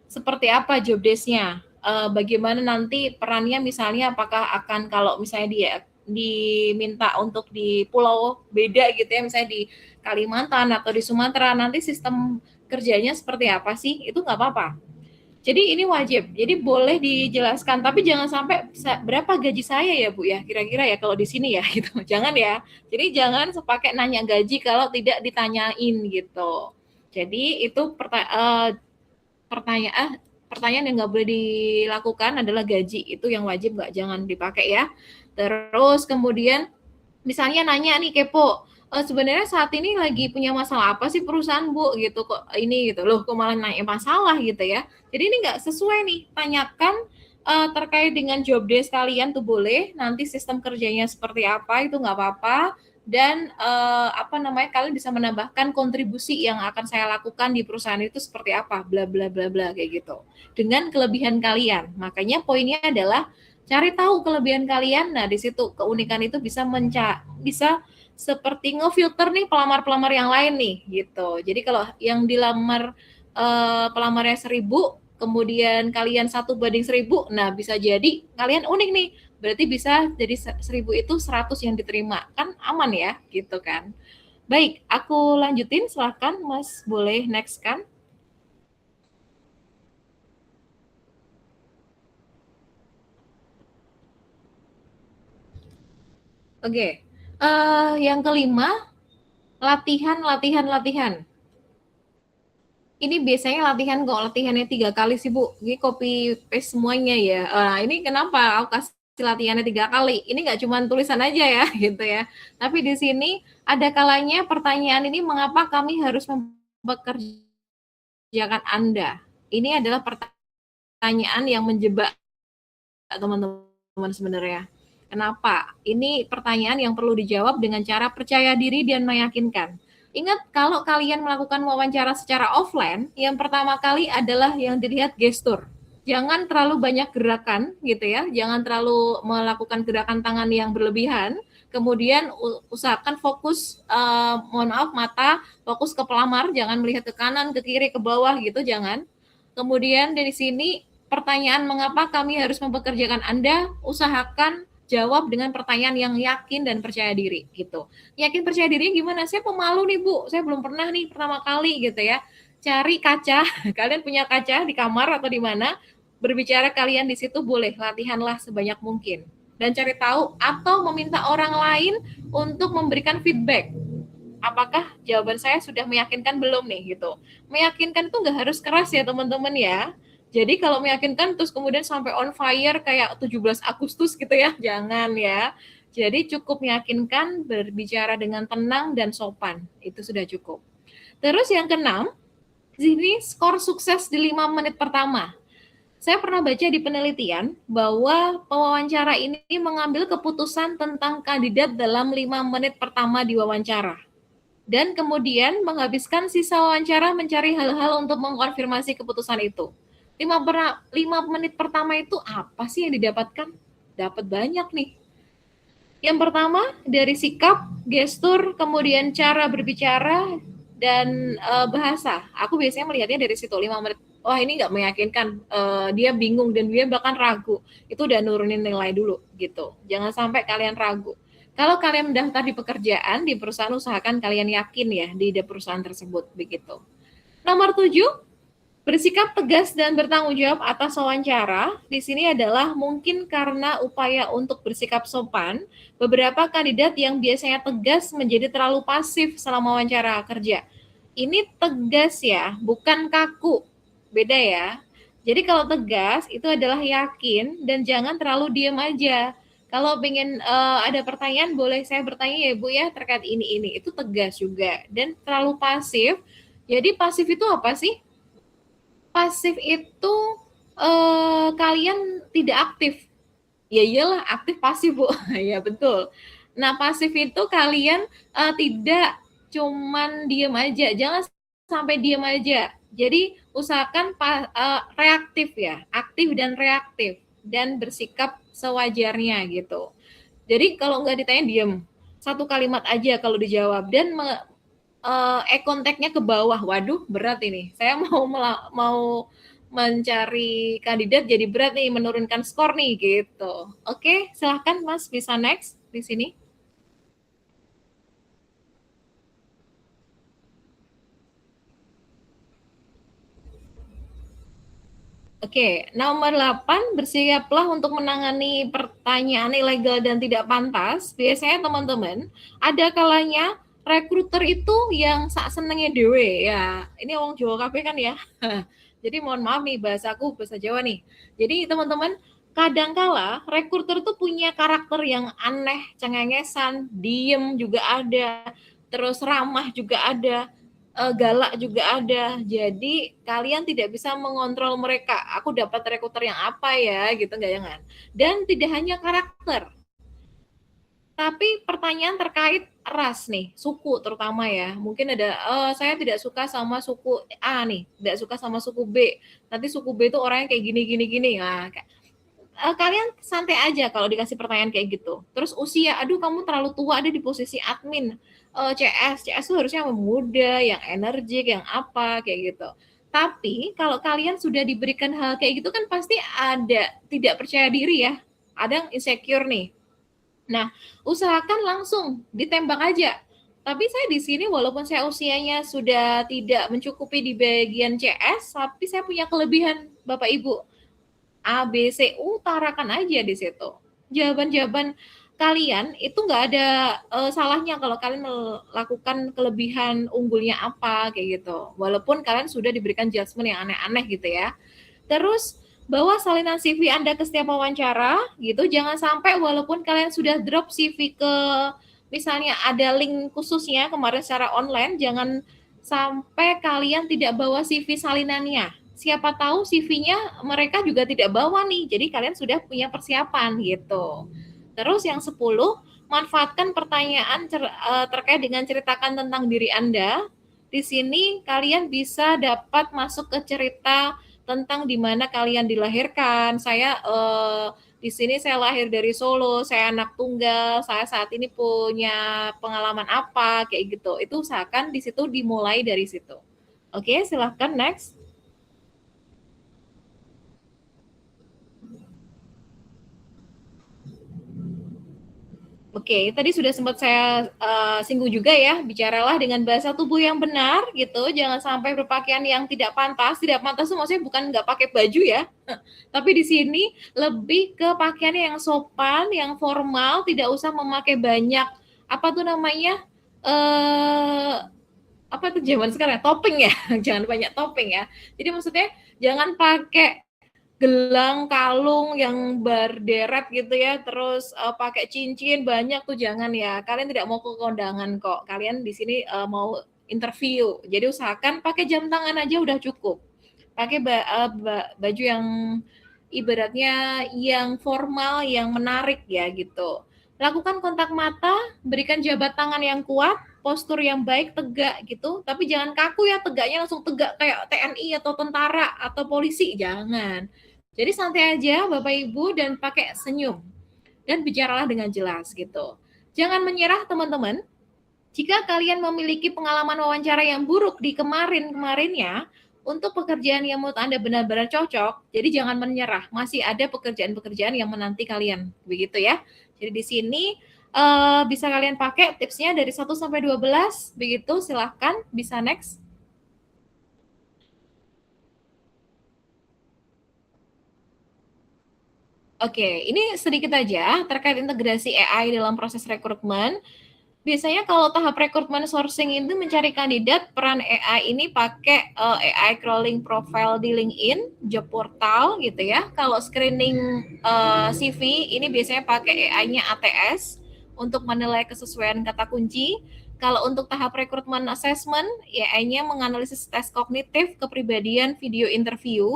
Seperti apa job desk-nya? Bagaimana nanti perannya misalnya apakah akan kalau misalnya dia diminta untuk di pulau beda gitu ya, misalnya di Kalimantan atau di Sumatera, nanti sistem kerjanya seperti apa sih? Itu nggak apa-apa. Jadi ini wajib. Jadi boleh dijelaskan, tapi jangan sampai berapa gaji saya ya Bu ya, kira-kira ya kalau di sini ya gitu. Jangan ya. Jadi jangan sepakai nanya gaji kalau tidak ditanyain gitu. Jadi itu pertanyaan yang nggak boleh dilakukan adalah gaji. Itu yang wajib nggak, jangan dipakai ya. Terus kemudian misalnya nanya nih kepo, sebenarnya saat ini lagi punya masalah apa sih perusahaan Bu gitu kok ini gitu loh, kok malah nanya masalah gitu ya. Jadi ini nggak sesuai nih, tanyakan terkait dengan job desk kalian tuh boleh, nanti sistem kerjanya seperti apa itu nggak apa-apa, dan kalian bisa menambahkan kontribusi yang akan saya lakukan di perusahaan itu seperti apa, bla bla bla bla kayak gitu. Dengan kelebihan kalian. Makanya poinnya adalah cari tahu kelebihan kalian. Nah, di situ keunikan itu bisa seperti ngefilter nih pelamar-pelamar yang lain nih gitu. Jadi kalau yang dilamar pelamarnya 1.000, kemudian kalian 1:1.000, nah bisa jadi kalian unik nih. Berarti bisa jadi 1.000 itu 100 yang diterima. Kan aman ya, gitu kan. Baik, aku lanjutin, silahkan Mas, boleh next kan? Oke, yang kelima, latihan. Ini biasanya latihannya 3 kali sih Bu. Ini copy paste semuanya ya. Nah, ini kenapa aku kasih latihannya 3 kali? Ini nggak cuma tulisan aja ya, gitu ya. Tapi di sini ada kalanya pertanyaan ini mengapa kami harus mempekerjakan Anda? Ini adalah pertanyaan yang menjebak teman-teman sebenarnya. Kenapa? Ini pertanyaan yang perlu dijawab dengan cara percaya diri dan meyakinkan. Ingat, kalau kalian melakukan wawancara secara offline, yang pertama kali adalah yang dilihat gestur. Jangan terlalu banyak gerakan gitu ya, jangan terlalu melakukan gerakan tangan yang berlebihan. Kemudian usahakan fokus, mata fokus ke pelamar, jangan melihat ke kanan, ke kiri, ke bawah gitu, jangan. Kemudian dari sini pertanyaan mengapa kami harus mempekerjakan Anda, usahakan jawab dengan pertanyaan yang yakin dan percaya diri gitu. Yakin percaya dirinya gimana? Saya pemalu nih Bu, saya belum pernah nih pertama kali gitu ya. Cari kaca, kalian punya kaca di kamar atau di mana, berbicara kalian di situ boleh, latihanlah sebanyak mungkin. Dan cari tahu atau meminta orang lain untuk memberikan feedback. Apakah jawaban saya sudah meyakinkan belum nih gitu. Meyakinkan itu nggak harus keras ya teman-teman ya. Jadi kalau meyakinkan terus kemudian sampai on fire kayak 17 Agustus gitu ya, jangan ya. Jadi cukup meyakinkan, berbicara dengan tenang dan sopan. Itu sudah cukup. Terus yang keenam, ini skor sukses di 5 menit pertama. Saya pernah baca di penelitian bahwa pewawancara ini mengambil keputusan tentang kandidat dalam 5 menit pertama di wawancara. Dan kemudian menghabiskan sisa wawancara mencari hal-hal untuk mengkonfirmasi keputusan itu. 5 menit pertama itu apa sih yang didapatkan? Dapat banyak nih. Yang pertama dari sikap, gestur, kemudian cara berbicara, dan bahasa. Aku biasanya melihatnya dari situ 5 menit. Wah ini nggak meyakinkan, dia bingung dan dia bahkan ragu. Itu udah nurunin nilai dulu gitu. Jangan sampai kalian ragu. Kalau kalian mendaftar di pekerjaan, di perusahaan usahakan kalian yakin ya di perusahaan tersebut begitu. Nomor 7, bersikap tegas dan bertanggung jawab atas wawancara. Di sini adalah mungkin karena upaya untuk bersikap sopan, beberapa kandidat yang biasanya tegas menjadi terlalu pasif selama wawancara kerja. Ini tegas ya, bukan kaku. Beda ya. Jadi kalau tegas itu adalah yakin dan jangan terlalu diam aja. Kalau pengen ada pertanyaan boleh saya bertanya ya Bu ya terkait ini. Itu tegas juga dan terlalu pasif. Jadi pasif itu apa sih? Pasif itu kalian tidak aktif. Ya iyalah aktif pasif Bu. Ya betul. Nah pasif itu kalian tidak cuman diam aja. Jangan sampai diam aja. Jadi usahakan reaktif ya. Aktif dan reaktif. Dan bersikap sewajarnya gitu. Jadi kalau nggak ditanya diam. Satu kalimat aja kalau dijawab. Dan eye contact-nya ke bawah. Waduh, berat ini. Saya mau mencari kandidat jadi berat nih, menurunkan skor nih gitu. Oke, silahkan Mas bisa next di sini. Oke, nomor 8, bersiaplah untuk menangani pertanyaan ilegal dan tidak pantas. Biasanya teman-teman, ada kalanya rekruter itu yang sak senengnya dewe ya. Ini wong Jawa kabeh kan ya. Jadi mohon maaf nih bahasaku bahasa Jawa nih. Jadi teman-teman, kadangkala rekruter tuh punya karakter yang aneh, cengengesan, diem juga ada, terus ramah juga ada, galak juga ada. Jadi kalian tidak bisa mengontrol mereka. Aku dapat rekruter yang apa ya gitu nggak jangan. Dan tidak hanya karakter, tapi pertanyaan terkait ras nih, suku terutama ya. Mungkin ada, saya tidak suka sama suku A nih, tidak suka sama suku B. Nanti suku B itu orangnya kayak gini gini gini. Nah, kalian santai aja kalau dikasih pertanyaan kayak gitu. Terus usia, aduh kamu terlalu tua ada di posisi admin. CS itu harusnya yang muda, yang energik, yang apa kayak gitu. Tapi kalau kalian sudah diberikan hal kayak gitu kan pasti ada tidak percaya diri ya. Ada yang insecure nih. Nah, usahakan langsung ditembak aja. Tapi saya di sini walaupun saya usianya sudah tidak mencukupi di bagian CS, tapi saya punya kelebihan Bapak Ibu. A, B, C, utarakan aja di situ. Jawaban-jawaban kalian itu nggak ada salahnya kalau kalian melakukan kelebihan unggulnya apa kayak gitu. Walaupun kalian sudah diberikan judgement yang aneh-aneh gitu ya. Terus bawa salinan CV Anda ke setiap wawancara gitu. Jangan sampai walaupun kalian sudah drop CV ke misalnya ada link khususnya kemarin secara online, jangan sampai kalian tidak bawa CV salinannya. Siapa tahu CV-nya mereka juga tidak bawa nih. Jadi kalian sudah punya persiapan gitu. Terus yang 10, manfaatkan pertanyaan terkait dengan ceritakan tentang diri Anda. Di sini kalian bisa dapat masuk ke cerita tentang di mana kalian dilahirkan. Saya di sini saya lahir dari Solo, saya anak tunggal, saya saat ini punya pengalaman apa kayak gitu. Itu usahakan di situ dimulai dari situ. Oke, silahkan next. Oke, tadi sudah sempat saya singgung juga ya, bicaralah dengan bahasa tubuh yang benar gitu, jangan sampai berpakaian yang tidak pantas. Tidak pantas itu maksudnya bukan nggak pakai baju ya, tapi di sini lebih ke pakaian yang sopan, yang formal, tidak usah memakai banyak apa tuh namanya apa tuh zaman sekarang topping ya, jangan banyak topping ya. Jadi maksudnya jangan pakai gelang, kalung yang berderet gitu ya, terus pakai cincin banyak tuh jangan ya. Kalian tidak mau ke kondangan kok. Kalian di sini mau interview. Jadi usahakan pakai jam tangan aja udah cukup. Pakai baju yang ibaratnya yang formal, yang menarik ya gitu. Lakukan kontak mata, berikan jabat tangan yang kuat, postur yang baik, tegak gitu. Tapi jangan kaku ya, tegaknya langsung tegak kayak TNI atau tentara atau polisi, jangan. Jadi santai aja Bapak Ibu dan pakai senyum. Dan bicaralah dengan jelas gitu. Jangan menyerah teman-teman. Jika kalian memiliki pengalaman wawancara yang buruk di kemarin-kemarinnya, untuk pekerjaan yang menurut Anda benar-benar cocok, jadi jangan menyerah. Masih ada pekerjaan-pekerjaan yang menanti kalian. Begitu ya. Jadi di sini bisa kalian pakai tipsnya dari 1 sampai 12. Begitu, silahkan bisa next. Oke, ini sedikit aja terkait integrasi AI dalam proses rekrutmen. Biasanya kalau tahap rekrutmen sourcing itu mencari kandidat, peran AI ini pakai AI crawling profile di LinkedIn, job portal gitu ya. Kalau screening CV ini biasanya pakai AI-nya ATS untuk menilai kesesuaian kata kunci. Kalau untuk tahap rekrutmen assessment, AI-nya menganalisis tes kognitif, kepribadian, video interview.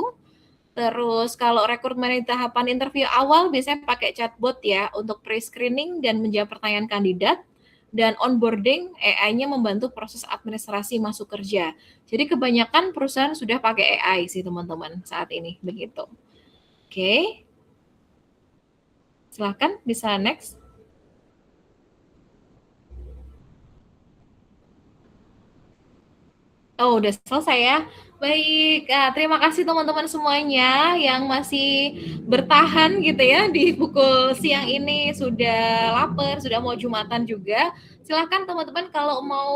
Terus kalau rekrutmen di tahapan interview awal biasanya pakai chatbot ya untuk pre-screening dan menjawab pertanyaan kandidat. Dan onboarding AI-nya membantu proses administrasi masuk kerja. Jadi kebanyakan perusahaan sudah pakai AI sih teman-teman saat ini begitu. Oke. Silahkan bisa next. Oh, udah selesai ya. Baik, terima kasih teman-teman semuanya yang masih bertahan gitu ya di pukul siang ini. Sudah lapar, sudah mau Jumatan juga. Silahkan teman-teman kalau mau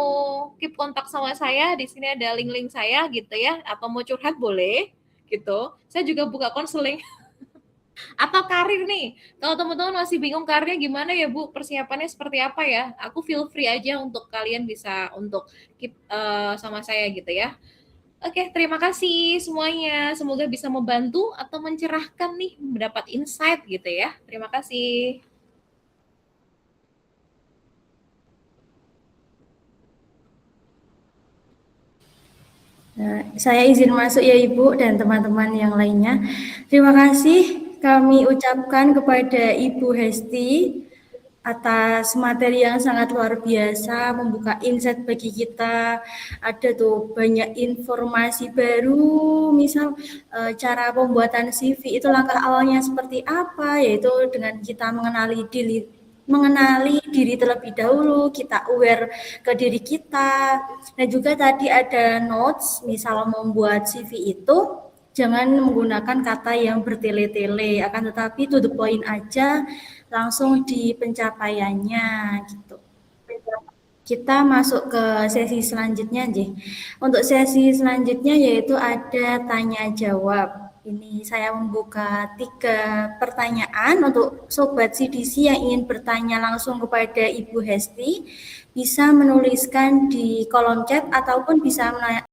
keep kontak sama saya, di sini ada link-link saya gitu ya. Atau mau curhat boleh gitu. Saya juga buka konseling. Atau karir nih, kalau teman-teman masih bingung karirnya gimana ya Bu, persiapannya seperti apa ya? Aku feel free aja untuk kalian bisa untuk keep sama saya gitu ya. Oke, terima kasih semuanya. Semoga bisa membantu atau mencerahkan nih, mendapat insight gitu ya. Terima kasih. Nah, saya izin masuk ya Ibu dan teman-teman yang lainnya. Terima kasih kami ucapkan kepada Ibu Hesti atas materi yang sangat luar biasa, membuka insight bagi kita. Ada tuh banyak informasi baru, misal cara pembuatan CV itu langkah awalnya seperti apa, yaitu dengan kita mengenali diri terlebih dahulu, kita aware ke diri kita. Dan juga tadi ada notes, misal membuat CV itu jangan menggunakan kata yang bertele-tele, akan tetapi to the point aja, langsung di pencapaiannya gitu. Kita masuk ke sesi selanjutnya, Jih. Untuk sesi selanjutnya yaitu ada tanya jawab. Ini saya membuka 3 pertanyaan untuk Sobat CDC yang ingin bertanya langsung kepada Ibu Hesti. Bisa menuliskan di kolom chat ataupun bisa